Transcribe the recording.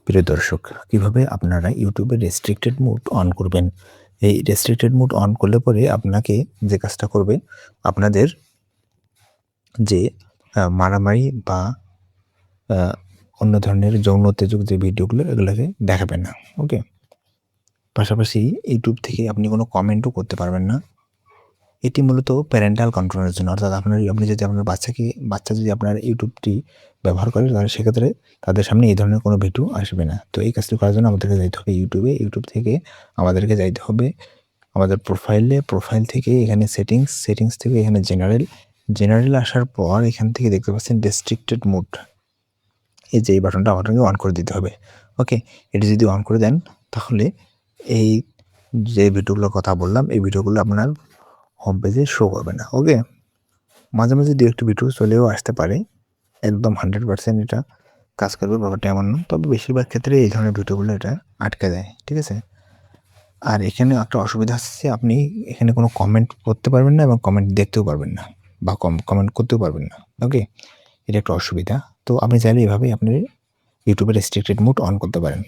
প্রিয় দর্শক, কিভাবে আপনারা ইউটিউবে রেস্ট্রিক্টেড মুড অন করবেন? এই রেস্ট্রিক্টেড মুড অন করলে পরে আপনাকে যে কাজটা করবে, আপনাদের যে মারামারি বা আ অন্য ধরনের যৌন উত্তেজক যে ভিডিওগুলো এগুলোকে দেখাবে না। ওকে? পাশাপাশি ইউটিউব থেকে আপনি কোনো কমেন্টও করতে পারবেন না। এটি মূলত প্যারেন্টাল কন্ট্রোলের জন্য। অর্থাৎ আপনি যদি আপনার বাচ্চা যদি আপনার ইউটিউবটি ব্যবহার করে তাহলে সেক্ষেত্রে তাদের সামনে এই ধরনের কোনো ভিডিও আসবে না। তো এই কাজটি করার জন্য আমাদেরকে যাইতে হবে ইউটিউবে। ইউটিউব থেকে আমাদেরকে যাইতে হবে আমাদের প্রোফাইল থেকে এখানে সেটিংস থেকে এখানে জেনারেল আসার পর এখান থেকে দেখতে পাচ্ছেন রেস্ট্রিক্টেড মুড। এই যে এই বাটনটা আপনাকে অন করে দিতে হবে। ওকে? এটি যদি অন করে দেন তাহলে এই যে ভিডিওগুলোর কথা বললাম এই ভিডিওগুলো আপনার হোম পেজে শো করবে না। ওকে? মাঝে, মাঝে ২-১ টি ভিডিও চলেও আসতে পারে। একদম 100% এটা কাজ করবে ব্যাপারটা এমন না। তবে বেশিরভাগ ক্ষেত্রে এই ধরনের ভিডিওগুলো এটা আটকে দেয়। ঠিক আছে? আর এখানে একটা অসুবিধা হচ্ছে আপনি এখানে কোনো কমেন্ট করতে পারবেন না এবং কমেন্ট দেখতেও পারবেন না বা কমেন্ট করতেও পারবেন না। ওকে? এটা একটা অসুবিধা। তো আপনি চাইলে এভাবেই আপনি ইউটিউবে রেস্ট্রিক্টেড মুড অন করতে পারেন।